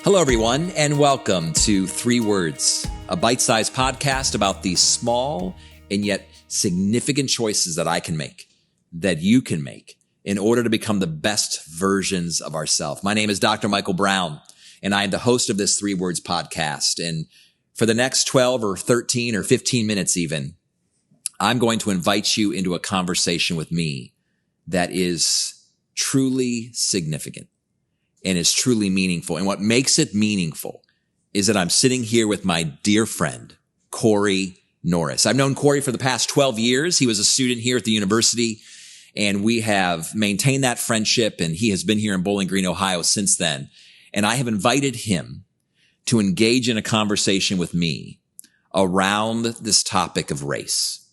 Hello, everyone, and welcome to Three Words, a bite-sized podcast about the small and yet significant choices that I can make, that you can make, in order to become the best versions of ourselves. My name is Dr. Michael Brown, and I am the host of this Three Words podcast. And for the next 12 or 13 or 15 minutes even, I'm going to invite you into a conversation with me that is truly significant and is truly meaningful. And what makes it meaningful is that I'm sitting here with my dear friend, Corey Norris. I've known Corey for the past 12 years. He was a student here at the university, and we have maintained that friendship, and he has been here in Bowling Green, Ohio since then. And I have invited him to engage in a conversation with me around this topic of race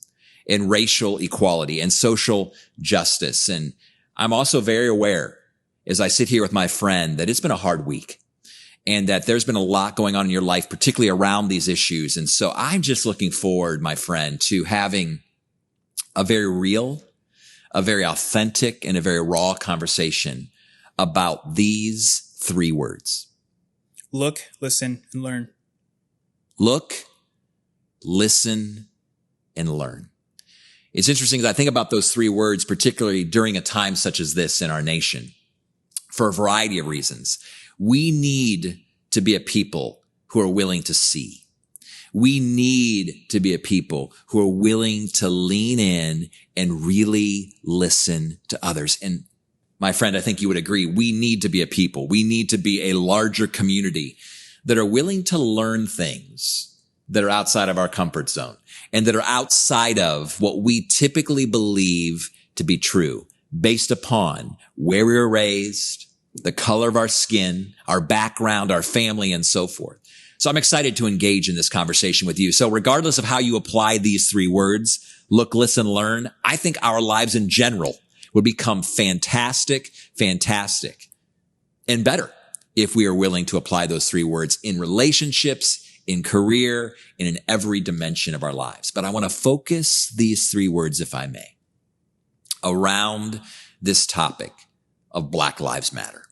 and racial equality and social justice. And I'm also very aware as I sit here with my friend that it's been a hard week and that there's been a lot going on in your life, particularly around these issues. And so I'm just looking forward, my friend, to having a very real, a very authentic, and a very raw conversation about these three words. Look, listen, and learn. Look, listen, and learn. It's interesting as I think about those three words, particularly during a time such as this in our nation, for a variety of reasons. We need to be a people who are willing to see. We need to be a people who are willing to lean in and really listen to others. And my friend, I think you would agree, we need to be a people. We need to be a larger community that are willing to learn things that are outside of our comfort zone and that are outside of what we typically believe to be true, based upon where we were raised, the color of our skin, our background, our family, and so forth. So I'm excited to engage in this conversation with you. So regardless of how you apply these three words, look, listen, learn, I think our lives in general would become fantastic, and better if we are willing to apply those three words in relationships, in career, and in every dimension of our lives. But I want to focus these three words, if I may, around this topic of Black Lives Matter.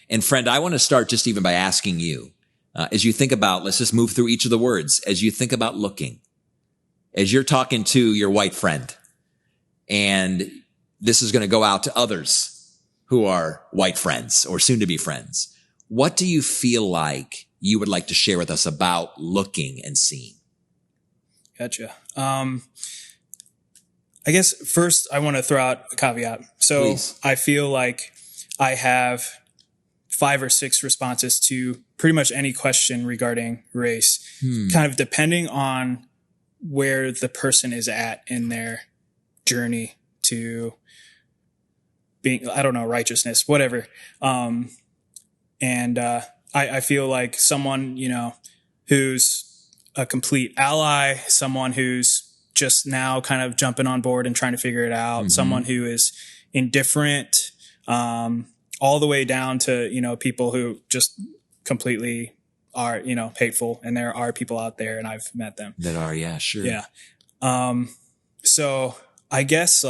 And friend, I want to start just even by asking you, as you think about, let's just move through each of the words, as you think about looking, as you're talking to your white friend, and this is going to go out to others who are white friends or soon to be friends, what do you feel like you would like to share with us about looking and seeing? Gotcha. I guess first I want to throw out a caveat. So Please. I feel like I have 5 or 6 responses to pretty much any question regarding race, kind of depending on where the person is at in their journey to being, I don't know, righteousness, whatever. I feel like someone, who's a complete ally, someone who's just now kind of jumping on board and trying to figure it out, someone who is indifferent, all the way down to, people who just completely are, hateful. And there are people out there, and I've met them. That are, yeah, sure. Yeah. So I guess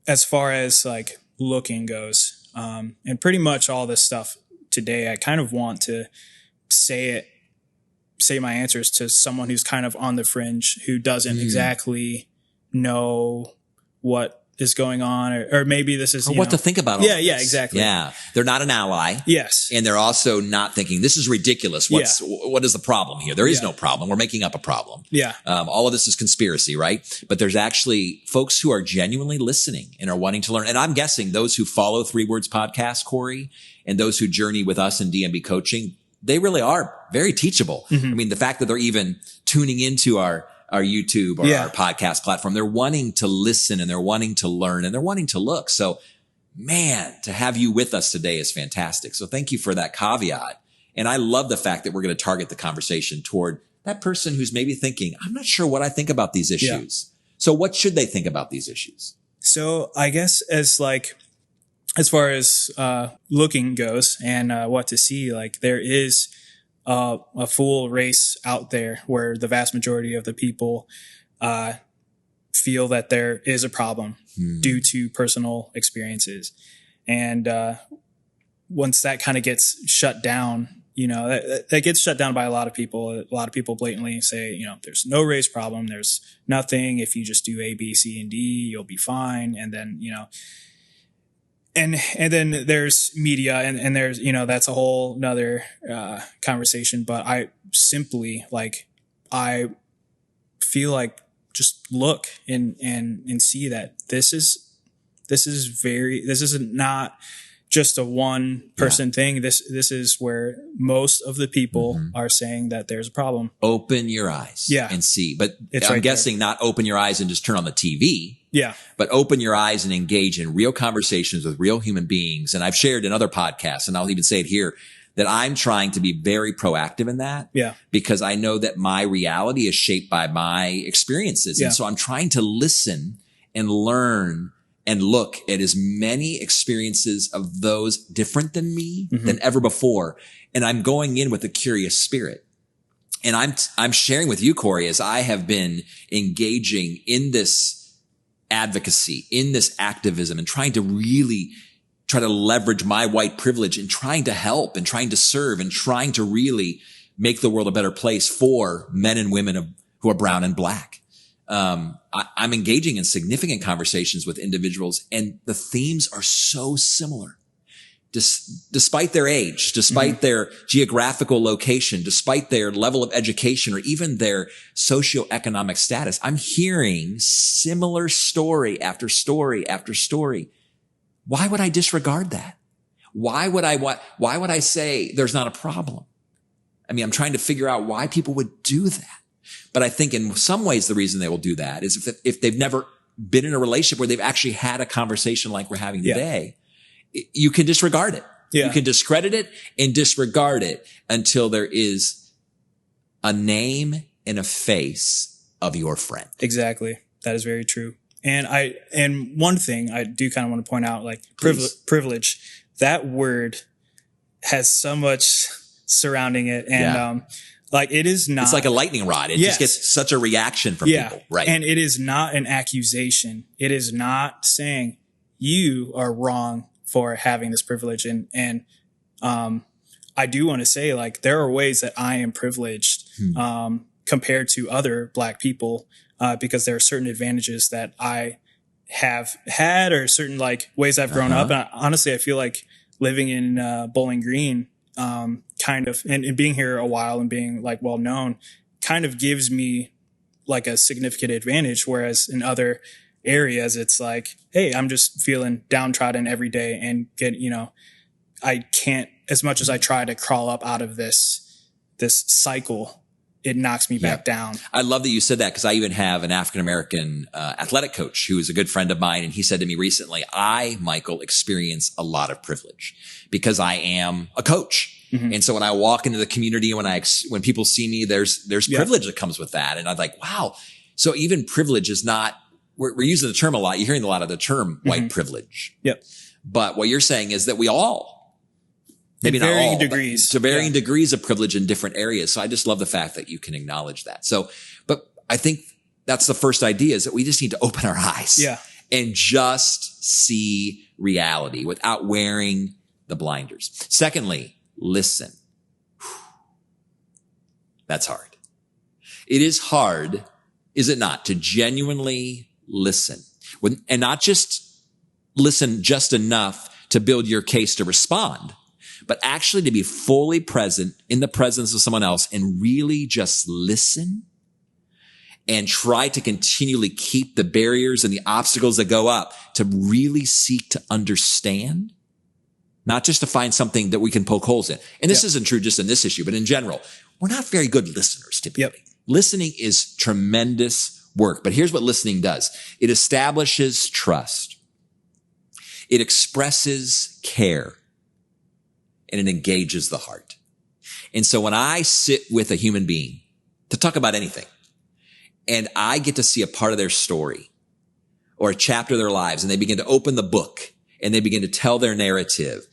as far as looking goes, and pretty much all this stuff today, I kind of want to say my answers to someone who's kind of on the fringe, who doesn't exactly know what is going on, or maybe this is what to think about. Yeah, exactly. Yeah, they're not an ally. Yes, and they're also not thinking this is ridiculous. What is the problem here? There is no problem. We're making up a problem. Yeah, all of this is conspiracy, right? But there's actually folks who are genuinely listening and are wanting to learn. And I'm guessing those who follow Three Words Podcast, Corey, and those who journey with us in DMB coaching, they really are very teachable. I mean, the fact that they're even tuning into our YouTube or our podcast platform, they're wanting to listen and they're wanting to learn and they're wanting to look. So man, to have you with us today is fantastic. So thank you for that caveat. And I love the fact that we're going to target the conversation toward that person who's maybe thinking, I'm not sure what I think about these issues. So what should they think about these issues? So I guess as far as looking goes and what to see, there is a full race out there where the vast majority of the people feel that there is a problem due to personal experiences. And once that kind of gets shut down, that gets shut down by a lot of people. A lot of people blatantly say, there's no race problem. There's nothing. If you just do A, B, C, and D, you'll be fine. And then, and then there's media and there's, that's a whole nother conversation. But I simply I feel like just look and see that this is not just a one person thing. This is where most of the people are saying that there's a problem. Open your eyes and see. But I'm guessing not open your eyes and just turn on the TV. Yeah. But open your eyes and engage in real conversations with real human beings. And I've shared in other podcasts, and I'll even say it here, that I'm trying to be very proactive in that. Yeah. Because I know that my reality is shaped by my experiences. Yeah. And so I'm trying to listen and learn and look at as many experiences of those different than me than ever before. And I'm going in with a curious spirit. And I'm sharing with you, Corey, as I have been engaging in this advocacy, in this activism, and trying to really try to leverage my white privilege and trying to help and trying to serve and trying to really make the world a better place for men and women who are brown and black. I'm engaging in significant conversations with individuals, and the themes are so similar. Despite their age, despite their geographical location, despite their level of education, or even their socioeconomic status, I'm hearing similar story after story after story. Why would I disregard that? Why would I say there's not a problem? I mean, I'm trying to figure out why people would do that. But I think in some ways, the reason they will do that is if they've never been in a relationship where they've actually had a conversation like we're having today, you can disregard it. Yeah. You can discredit it and disregard it until there is a name and a face of your friend. Exactly. That is very true. And one thing I do kind of want to point out, privilege, that word has so much surrounding it. And, it is not. It's like a lightning rod. It just gets such a reaction from people. Right. And it is not an accusation. It is not saying you are wrong for having this privilege. And I do want to say, there are ways that I am privileged, compared to other Black people, because there are certain advantages that I have had, or certain ways I've grown up. And honestly, I feel like living in Bowling Green, kind of, and being here a while and being well known kind of gives me a significant advantage. Whereas in other areas, it's hey, I'm just feeling downtrodden every day and I can't, as much as I try to crawl up out of this cycle, it knocks me back down. I love that you said that, because I even have an African-American athletic coach who is a good friend of mine. And he said to me recently, Michael, experience a lot of privilege because I am a coach. Mm-hmm. And so when I walk into the community, when people see me, there's privilege that comes with that. And I'm like, wow. So even privilege is not, we're using the term a lot. You're hearing a lot of the term white privilege. Yep. But what you're saying is that we all, maybe not all, degrees, to varying degrees of privilege in different areas. So I just love the fact that you can acknowledge that. So, but I think that's the first idea, is that we just need to open our eyes and just see reality without wearing the blinders. Secondly, listen. That's hard. It is hard, is it not, to genuinely listen, and not just listen just enough to build your case to respond, but actually to be fully present in the presence of someone else and really just listen and try to continually keep the barriers and the obstacles that go up, to really seek to understand, not just to find something that we can poke holes in. And this isn't true just in this issue, but in general, we're not very good listeners typically. Yep. Listening is tremendous work, but here's what listening does. It establishes trust. It expresses care, and it engages the heart. And so when I sit with a human being to talk about anything, and I get to see a part of their story or a chapter of their lives, and they begin to open the book and they begin to tell their narrative,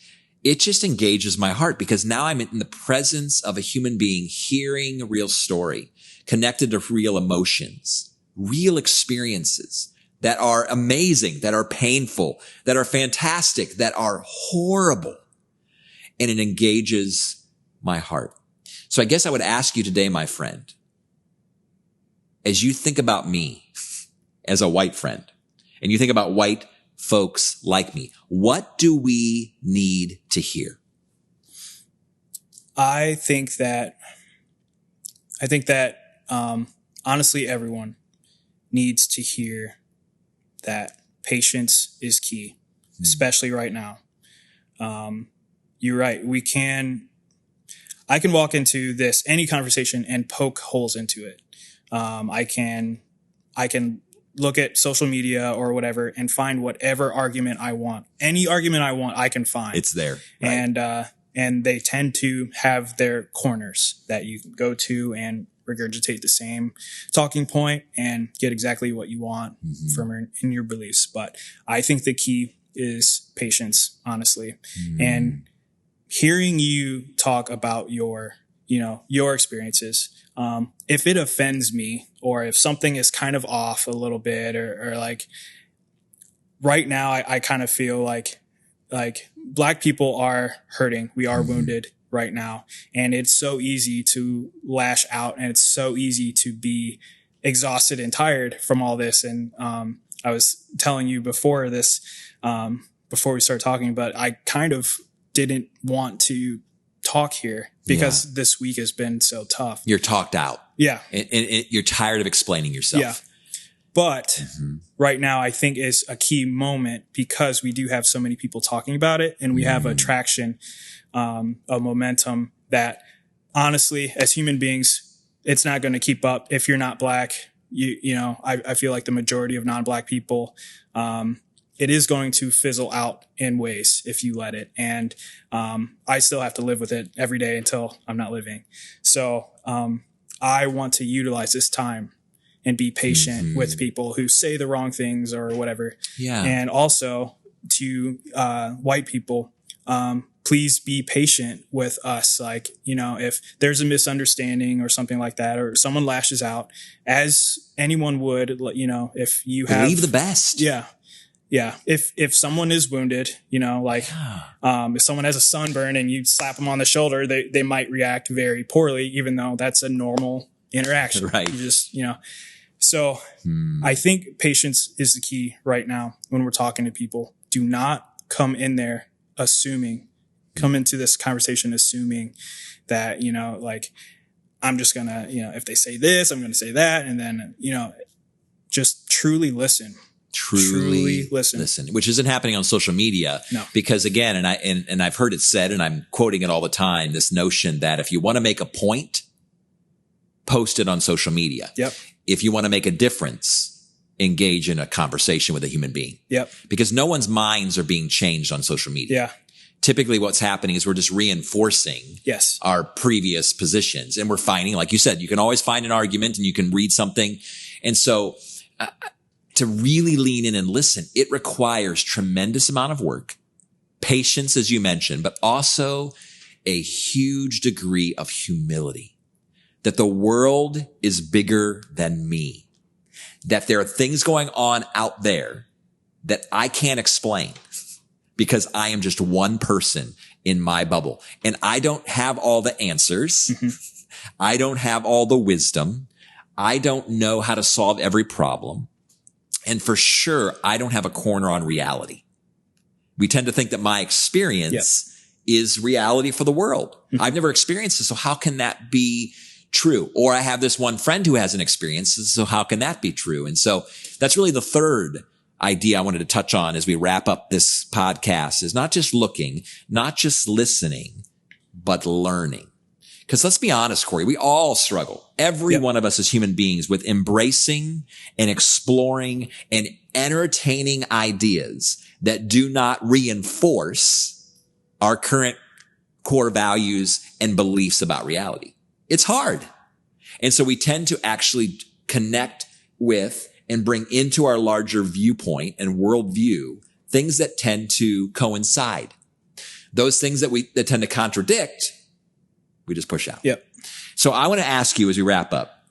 it just engages my heart, because now I'm in the presence of a human being hearing a real story, connected to real emotions, real experiences that are amazing, that are painful, that are fantastic, that are horrible. and it engages my heart. So I guess I would ask you today, my friend, as you think about me as a white friend, and you think about white folks like me, what do we need to hear? I think that honestly, everyone needs to hear that patience is key, especially right now. You're right. I can walk into any conversation and poke holes into it. I can look at social media or whatever and find whatever argument I want. Any argument I want, I can find. It's there. Right? And they tend to have their corners that you can go to and regurgitate the same talking point and get exactly what you want from in your beliefs. But I think the key is patience, honestly. And hearing you talk about your experiences, if it offends me or if something is kind of off a little bit or like right now, I kind of feel like Black people are hurting. We are wounded right now. And it's so easy to lash out and it's so easy to be exhausted and tired from all this. And, I was telling you before this, before we started talking, but I kind of didn't want to talk here because this week has been so tough. You're talked out. Yeah. And you're tired of explaining yourself. Yeah. But right now, I think is a key moment because we do have so many people talking about it and we have a traction, a momentum that honestly, as human beings, it's not going to keep up if you're not Black. I feel like the majority of non-Black people, it is going to fizzle out in ways if you let it. And I still have to live with it every day until I'm not living. So I want to utilize this time and be patient with people who say the wrong things or whatever. Yeah. And also to white people, please be patient with us. Like, if there's a misunderstanding or something like that, or someone lashes out, as anyone would, if you have... Believe the best. Yeah. Yeah. If someone is wounded, if someone has a sunburn and you slap them on the shoulder, they might react very poorly, even though that's a normal interaction. Right. You just, So I think patience is the key right now when we're talking to people. Do not come in there come into this conversation assuming that, I'm just going to, if they say this, I'm going to say that. And then, just truly listen. Truly listen, which isn't happening on social media. No. Because again, and I've heard it said, and I'm quoting it all the time, this notion that if you want to make a point, post it on social media. Yep. If you want to make a difference, engage in a conversation with a human being. Yep. Because no one's minds are being changed on social media. Yeah. Typically what's happening is we're just reinforcing our previous positions. And we're finding, like you said, you can always find an argument and you can read something. And so to really lean in and listen, it requires tremendous amount of work, patience, as you mentioned, but also a huge degree of humility. That the world is bigger than me, that there are things going on out there that I can't explain because I am just one person in my bubble and I don't have all the answers. I don't have all the wisdom. I don't know how to solve every problem. And for sure, I don't have a corner on reality. We tend to think that my experience is reality for the world. I've never experienced this. So how can that be true? Or I have this one friend who has an experience. So how can that be true? And so that's really the third idea I wanted to touch on as we wrap up this podcast is not just looking, not just listening, but learning. Because let's be honest, Corey, we all struggle. Every one of us as human beings with embracing and exploring and entertaining ideas that do not reinforce our current core values and beliefs about reality. It's hard. And so we tend to actually connect with and bring into our larger viewpoint and worldview things that tend to coincide. Those things that tend to contradict, we just push out. Yep. So I want to ask you as we wrap up,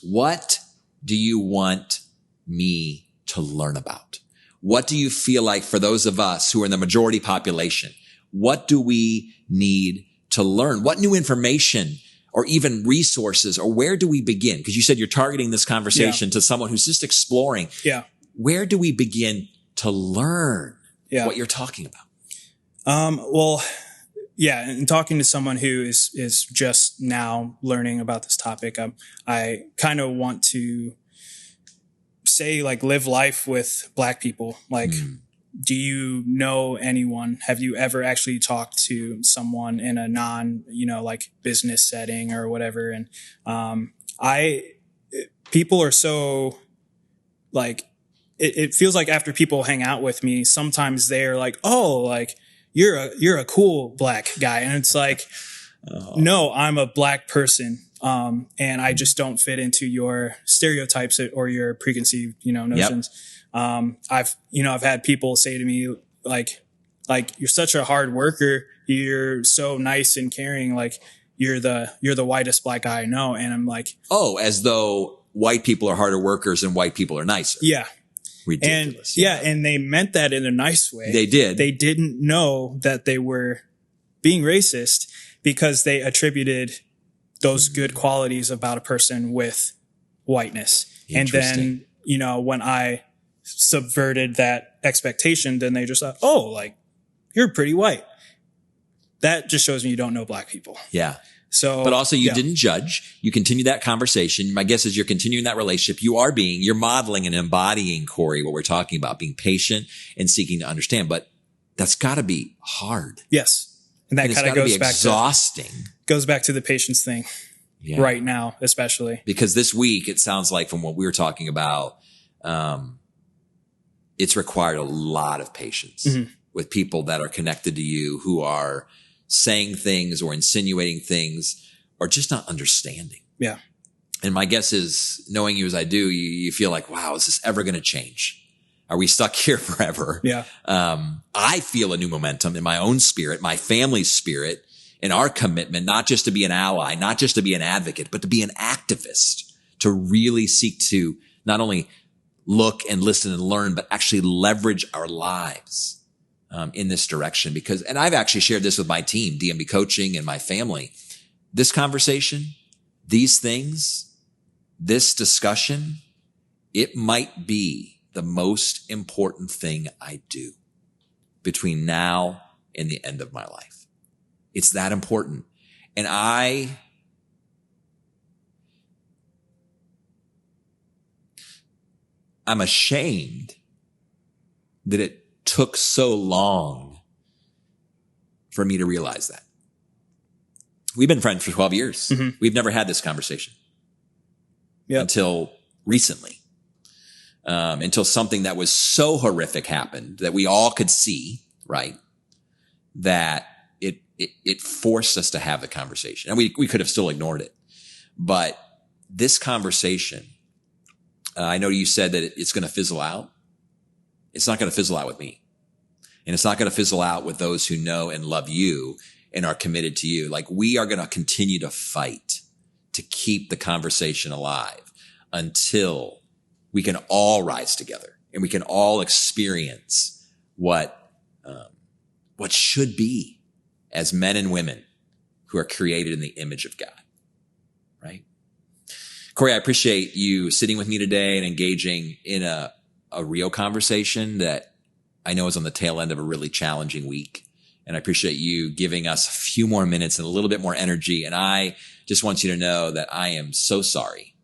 what do you want me to learn about? What do you feel like for those of us who are in the majority population, What do we need to learn? What new information or even resources, or where do we begin? Because you said you're targeting this conversation to someone who's just exploring. Yeah. Where do we begin to learn what you're talking about? Well, yeah, and talking to someone who is just now learning about this topic, I kind of want to say, like, live life with Black people. Like, do you know anyone? Have you ever actually talked to someone in a non, like, business setting or whatever? And people are so, like, it feels like after people hang out with me, sometimes they're like, oh, like, you're a cool Black guy. And it's like, no, I'm a Black person. And I just don't fit into your stereotypes or your preconceived, notions. I've had people say to me, like, you're such a hard worker. You're so nice and caring. Like, you're the whitest Black guy I know. And I'm like, oh, as though white people are harder workers and white people are nicer. Yeah. Ridiculous. And and they meant that in a nice way. They did. They didn't know that they were being racist because they attributed those good qualities about a person with whiteness. And then, when I subverted that expectation, then they just thought, oh, like, you're pretty white. That just shows me you don't know Black people. Yeah. So, but also you didn't judge. You continue that conversation. My guess is you're continuing that relationship. You're modeling and embodying, Corey, what we're talking about, being patient and seeking to understand. But that's got to be hard. Yes. And that kind of goes back to the patience thing right now, especially. Because this week, it sounds like from what we were talking about, it's required a lot of patience with people that are connected to you who are saying things or insinuating things or just not understanding. Yeah. And my guess is, knowing you as I do, you feel like, wow, is this ever going to change? Are we stuck here forever? Yeah. I feel a new momentum in my own spirit, my family's spirit, in our commitment, not just to be an ally, not just to be an advocate, but to be an activist, to really seek to not only look and listen and learn, but actually leverage our lives in this direction. And I've actually shared this with my team, DMB Coaching, and my family. This conversation, these things, this discussion, it might be the most important thing I do between now and the end of my life. It's that important. And I'm ashamed that it took so long for me to realize that. We've been friends for 12 years. We've never had this conversation until recently. Until something that was so horrific happened that we all could see, right? That it forced us to have the conversation. And we could have still ignored it. But this conversation, I know you said that it's going to fizzle out. It's not going to fizzle out with me. And it's not going to fizzle out with those who know and love you and are committed to you. Like, we are going to continue to fight to keep the conversation alive until we can all rise together and we can all experience what should be as men and women who are created in the image of God, right? Corey, I appreciate you sitting with me today and engaging in a real conversation that I know is on the tail end of a really challenging week. And I appreciate you giving us a few more minutes and a little bit more energy. And I just want you to know that I am so sorry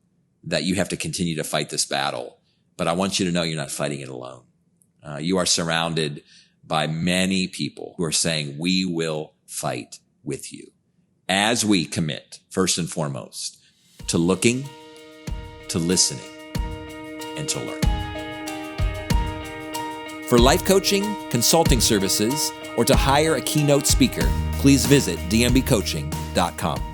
that you have to continue to fight this battle. But I want you to know you're not fighting it alone. You are surrounded by many people who are saying, we will fight with you as we commit, first and foremost, to looking, to listening, and to learning. For life coaching, consulting services, or to hire a keynote speaker, please visit dmbcoaching.com.